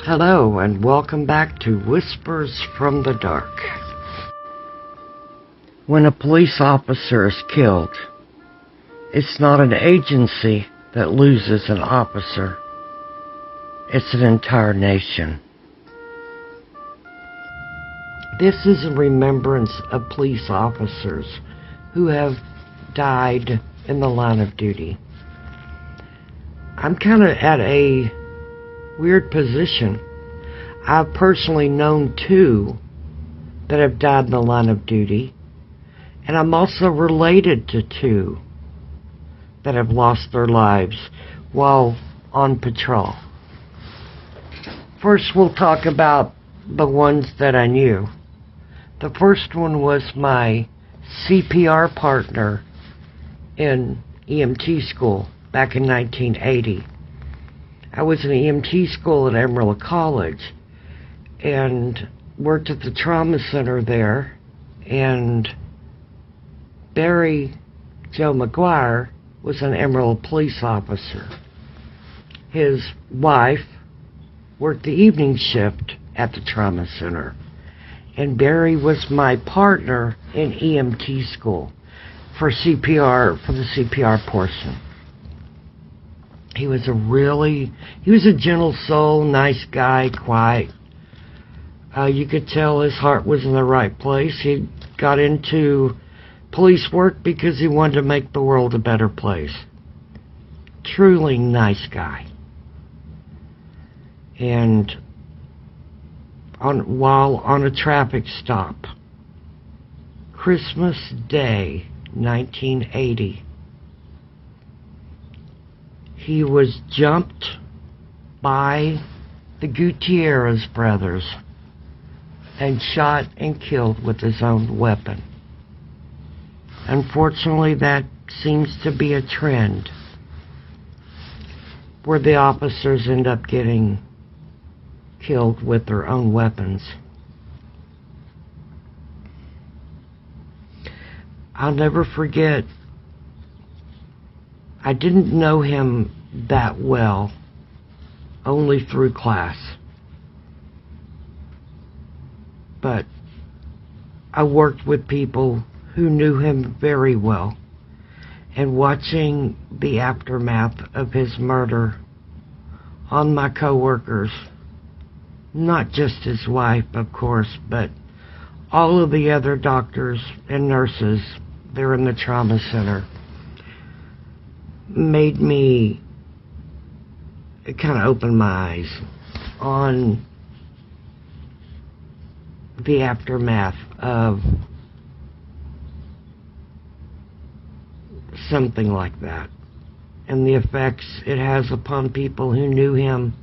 Hello, and welcome back to Whispers from the Dark. When a police officer is killed, it's not an agency that loses an officer. It's an entire nation. This is in remembrance of police officers who have died in the line of duty. I'm kind of at a weird position. I've personally known 2 that have died in the line of duty, and I'm also related to 2 that have lost their lives while on patrol. First, we'll talk about the ones that I knew. The first one was my CPR partner in EMT school back in 1980. I was in EMT school at Amarillo College and worked at the trauma center there, and Barry Joe McGuire was an Amarillo police officer. His wife worked the evening shift at the trauma center, and Barry was my partner in EMT school for CPR, for the CPR portion. He was a gentle soul, nice guy, quiet. You could tell his heart was in the right place. He got into police work because he wanted to make the world a better place. Truly nice guy. And while on a traffic stop, Christmas Day, 1980, he was jumped by the Gutierrez brothers and shot and killed with his own weapon. Unfortunately, that seems to be a trend where the officers end up getting killed with their own weapons. I'll never forget, I didn't know him that well, only through class. But I worked with people who knew him very well, and watching the aftermath of his murder on my coworkers, not just his wife, of course, but all of the other doctors and nurses there in the trauma center, made me kind of open my eyes on the aftermath of something like that, and the effects it has upon people who knew him,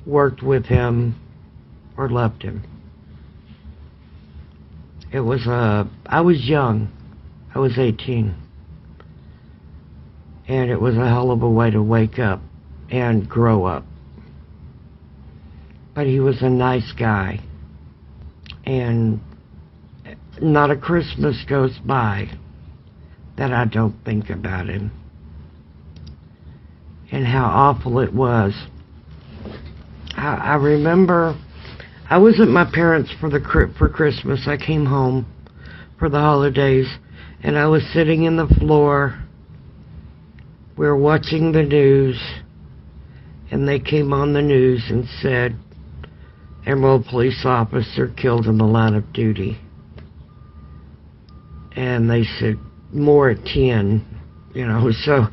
worked with him, or loved him. I was young. I was 18. And it was a hell of a way to wake up and grow up. But he was a nice guy. And not a Christmas goes by that I don't think about him. And how awful it was. I remember I was at my parents' for Christmas. I came home for the holidays, and I was sitting in the floor. We were watching the news, and they came on the news and said, Emerald police officer killed in the line of duty. And they said, more at 10, so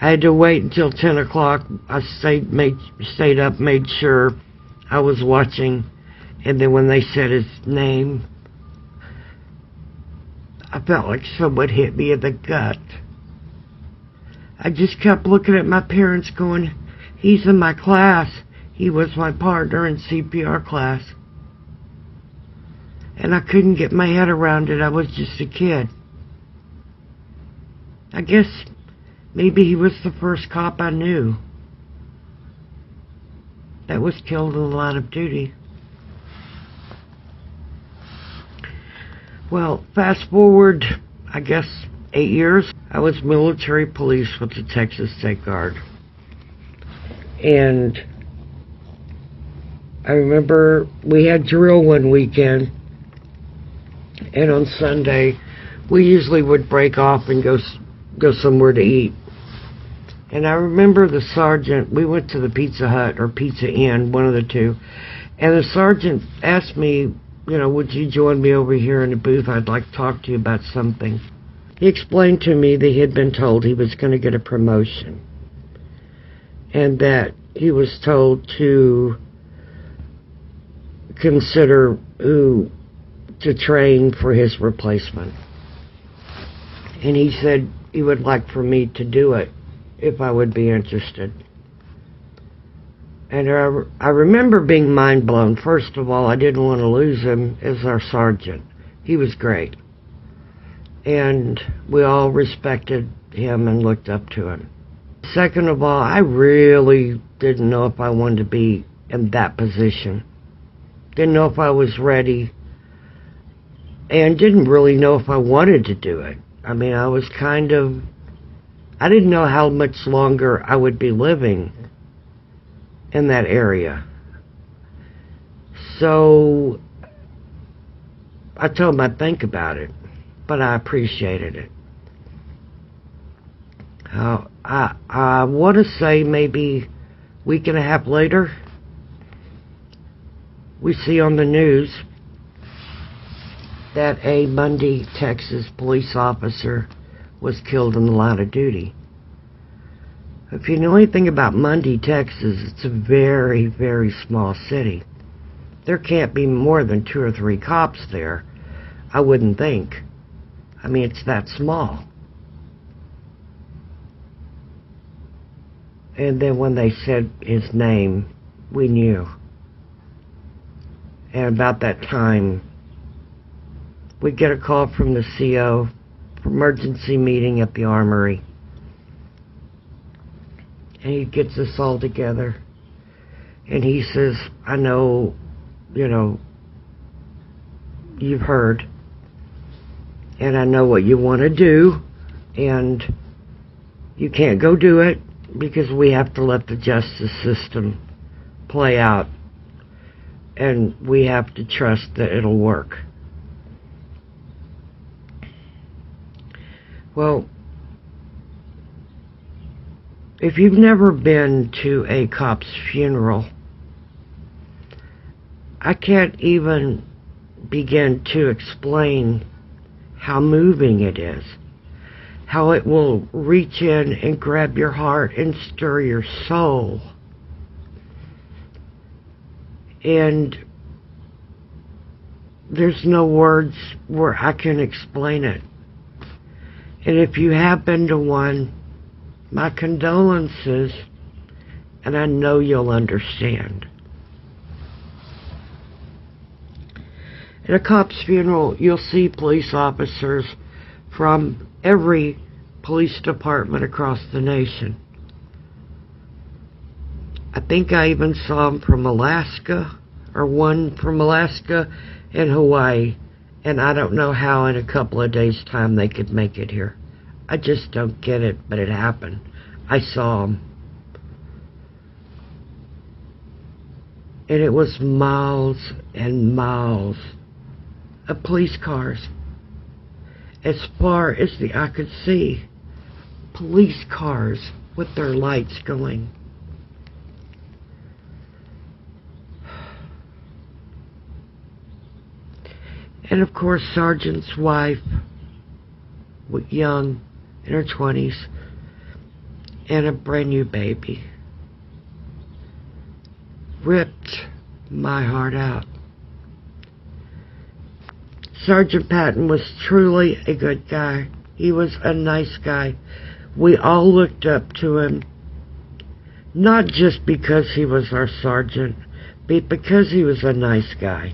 I had to wait until 10 o'clock. I stayed up, made sure I was watching, and then when they said his name, I felt like someone hit me in the gut. I just kept looking at my parents going, he's in my class. He was my partner in CPR class. And I couldn't get my head around it. I was just a kid. I guess maybe he was the first cop I knew that was killed in the line of duty. Well, fast forward, I guess, 8 years. I was military police with the Texas State Guard. And I remember we had drill one weekend, and on Sunday, we usually would break off and go somewhere to eat. And I remember the sergeant, we went to the Pizza Hut or Pizza Inn, one of the two, and the sergeant asked me, would you join me over here in the booth? I'd like to talk to you about something. He explained to me that he had been told he was going to get a promotion, and that he was told to consider who to train for his replacement. And he said he would like for me to do it if I would be interested. And I remember being mind blown. First of all, I didn't want to lose him as our sergeant. He was great. And we all respected him and looked up to him. Second of all, I really didn't know if I wanted to be in that position. Didn't know if I was ready. And didn't really know if I wanted to do it. I mean, I didn't know how much longer I would be living in that area. So I told him I'd think about it, but I appreciated it. I want to say maybe a week and a half later, we see on the news that a Mundy, Texas police officer was killed in the line of duty. If you know anything about Mundy, Texas, it's a very, very small city. There can't be more than 2 or 3 cops there, I wouldn't think. I mean, it's that small. And then when they said his name, we knew. And about that time, we get a call from the CO for emergency meeting at the armory. And he gets us all together. And he says, I know, you've heard. And I know what you want to do. And you can't go do it because we have to let the justice system play out. And we have to trust that it'll work. Well, if you've never been to a cop's funeral, I can't even begin to explain how moving it is. How it will reach in and grab your heart and stir your soul. And there's no words where I can explain it. And if you have been to one, my condolences, and I know you'll understand. At a cop's funeral, you'll see police officers from every police department across the nation. I think I even saw them from Alaska, or one from Alaska and Hawaii. And I don't know how in a couple of days' time they could make it here. I just don't get it, but it happened. I saw them. And it was miles and miles of police cars. As far as the eye could see, police cars with their lights going. And of course, Sergeant's wife, young, in her 20s, and a brand new baby. Ripped my heart out. Sergeant Patton was truly a good guy. He was a nice guy. We all looked up to him, not just because he was our sergeant, but because he was a nice guy.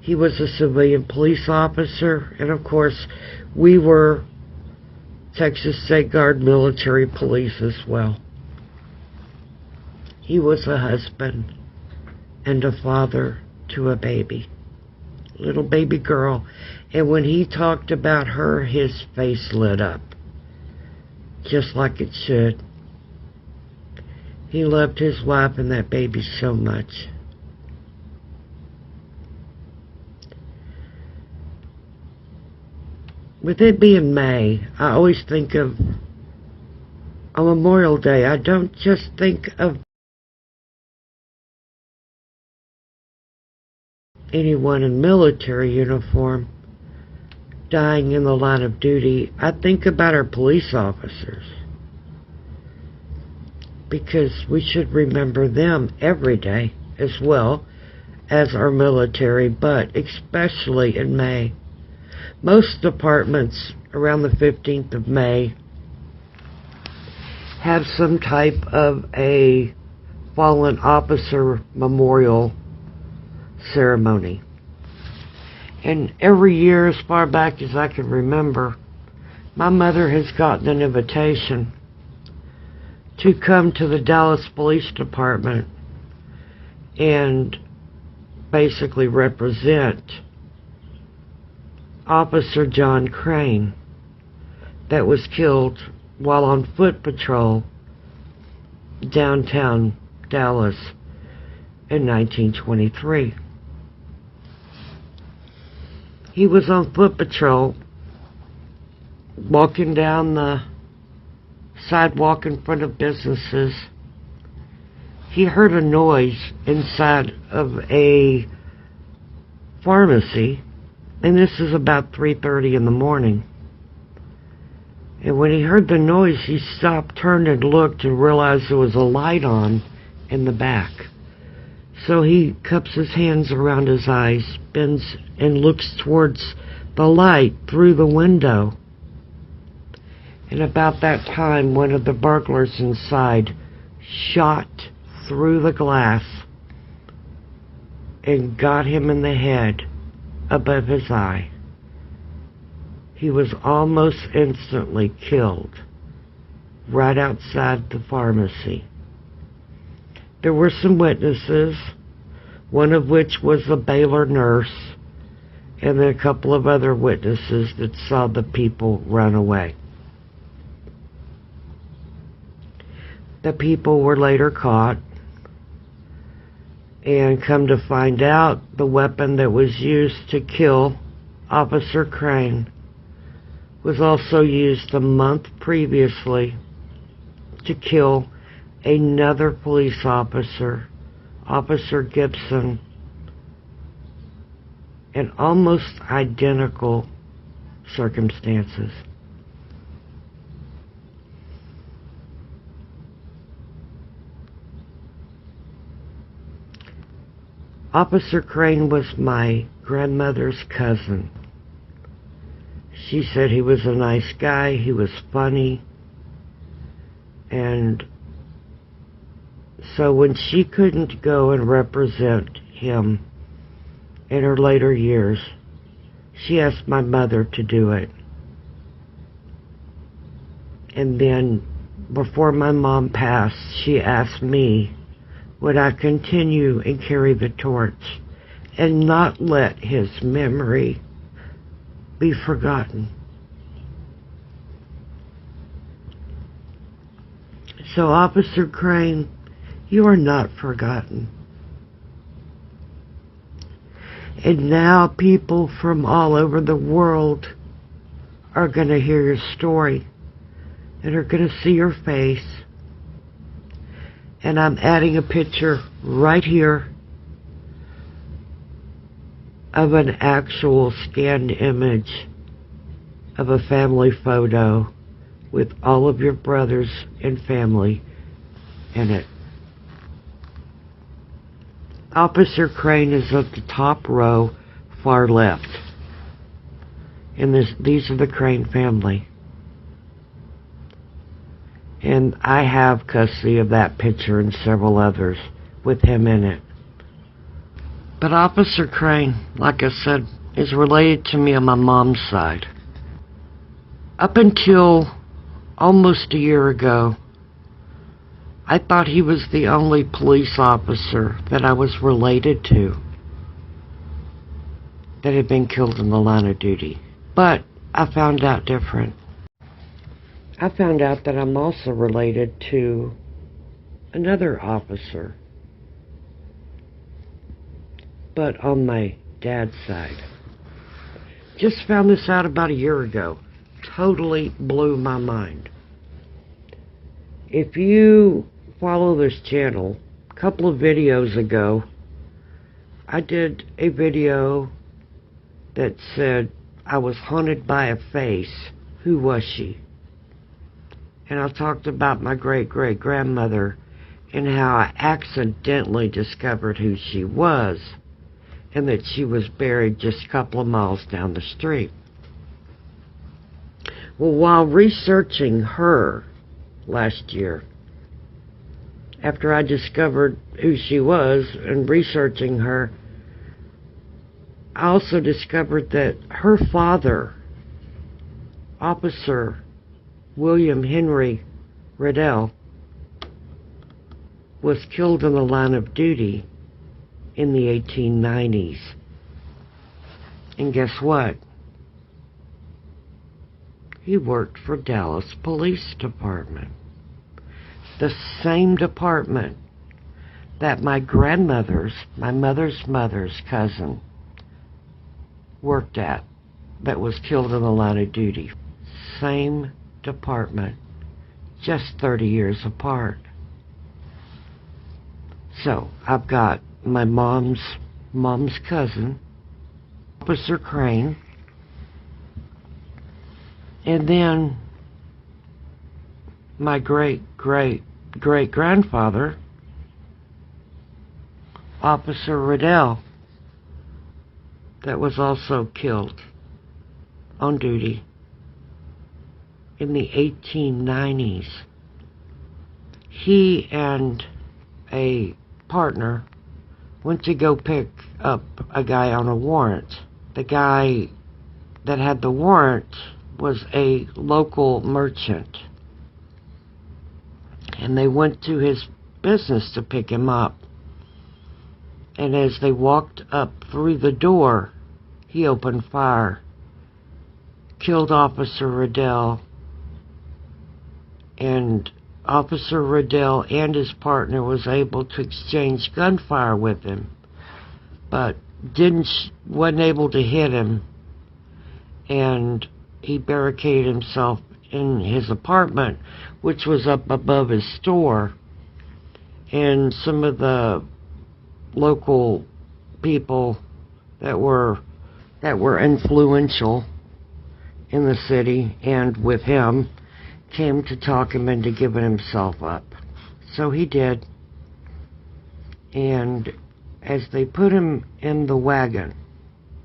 He was a civilian police officer, and of course, we were Texas State Guard military police as well. He was a husband and a father to a baby, little baby girl, and when he talked about her, his face lit up, just like it should. He loved his wife and that baby so much. With it being May, I always think of, on Memorial Day, I don't just think of anyone in military uniform dying in the line of duty. I think about our police officers, because we should remember them every day as well as our military, but especially in May. Most departments around the 15th of May have some type of a fallen officer memorial ceremony. And every year, as far back as I can remember, my mother has gotten an invitation to come to the Dallas Police Department and basically represent Officer John Crane that was killed while on foot patrol downtown Dallas in 1923. He was on foot patrol walking down the sidewalk in front of businesses. He heard a noise inside of a pharmacy, and this is about 3:30 in the morning. And when he heard the noise, he stopped, turned, and looked, and realized there was a light on in the back. So he cups his hands around his eyes, bends, and looks towards the light through the window. And about that time, one of the burglars inside shot through the glass and got him in the head above his eye. He was almost instantly killed right outside the pharmacy. There were some witnesses, one of which was a Baylor nurse, and then a couple of other witnesses that saw the people run away. The people were later caught, and come to find out, the weapon that was used to kill Officer Crane was also used a month previously to kill another police officer, Officer Gibson, in almost identical circumstances. Officer Crane was my grandmother's cousin. She said he was a nice guy, he was funny, and so when she couldn't go and represent him in her later years, she asked my mother to do it. And then, before my mom passed, she asked me, would I continue and carry the torch and not let his memory be forgotten. So, Officer Crane, you are not forgotten. And now people from all over the world are going to hear your story and are going to see your face. And I'm adding a picture right here of an actual scanned image of a family photo with all of your brothers and family in it. Officer Crane is at the top row, far left. And these are the Crane family. And I have custody of that picture and several others with him in it. But Officer Crane, like I said, is related to me on my mom's side. Up until almost a year ago, I thought he was the only police officer that I was related to that had been killed in the line of duty. But I found out different. I found out that I'm also related to another officer, but on my dad's side. Just found this out about a year ago. Totally blew my mind. If you follow this channel, a couple of videos ago, I did a video that said I was haunted by a face. Who was she? And I talked about my great-great-grandmother and how I accidentally discovered who she was, and that she was buried just a couple of miles down the street. Well, while researching her last year, after I discovered who she was and researching her, I also discovered that her father, Officer William Henry Riddell, was killed in the line of duty in the 1890s. And guess what? He worked for Dallas Police Department. The same department that my grandmother's, my mother's mother's cousin worked at, that was killed in the line of duty. Same department, just 30 years apart. So, I've got my mom's cousin, Officer Crane, and then my great-great-great-grandfather, Officer Riddell, that was also killed on duty in the 1890s. He and a partner went to go pick up a guy on a warrant. The guy that had the warrant was a local merchant, and they went to his business to pick him up. And as they walked up through the door, he opened fire, killed Officer Riddell, and Officer Riddell and his partner was able to exchange gunfire with him, but wasn't able to hit him, and he barricaded himself in his apartment, which was up above his store. And some of the local people that were influential in the city and with him came to talk him into giving himself up. So he did. And as they put him in the wagon,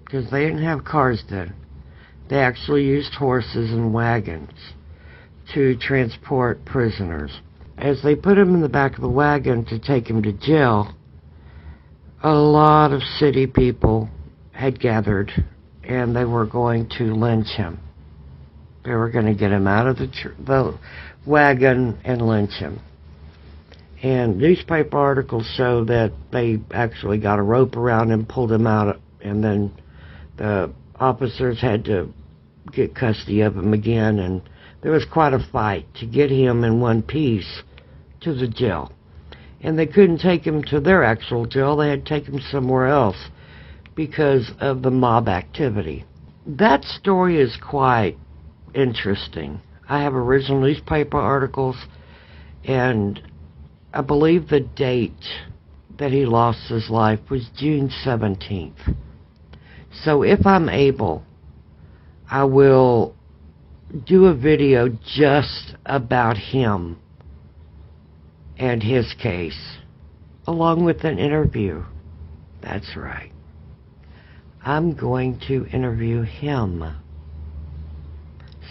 because they didn't have cars then, they actually used horses and wagons to transport prisoners. As they put him in the back of the wagon to take him to jail, a lot of city people had gathered, and they were going to lynch him. They were going to get him out of the wagon and lynch him. And newspaper articles show that they actually got a rope around him, pulled him out, and then the officers had to get custody of him again, and there was quite a fight to get him in one piece to the jail. And they couldn't take him to their actual jail, they had to take him somewhere else because of the mob activity. That story is quite interesting. I have original newspaper articles, and I believe the date that he lost his life was June 17th. So if I'm able, I will do a video just about him and his case, along with an interview. That's right. I'm going to interview him.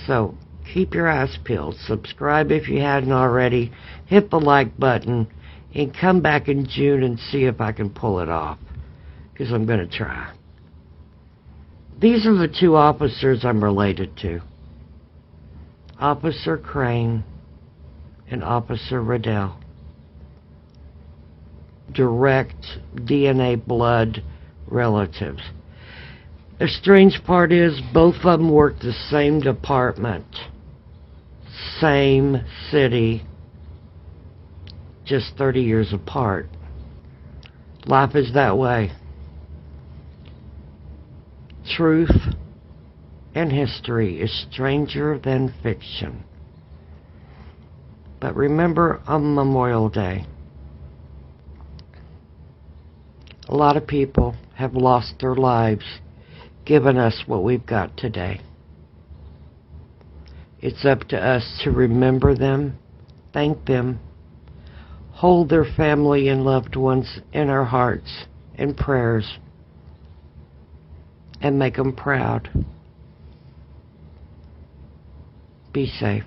So keep your eyes peeled. Subscribe if you hadn't already. Hit the like button and come back in June and see if I can pull it off, because I'm going to try. These are the two officers I'm related to. Officer Crane and Officer Riddell. Direct DNA blood relatives. The strange part is both of them worked the same department, same city, just 30 years apart. Life is that way. Truth and history is stranger than fiction. But remember, on Memorial Day, a lot of people have lost their lives giving us what we've got today. It's up to us to remember them, thank them, hold their family and loved ones in our hearts and prayers, and make them proud. Be safe.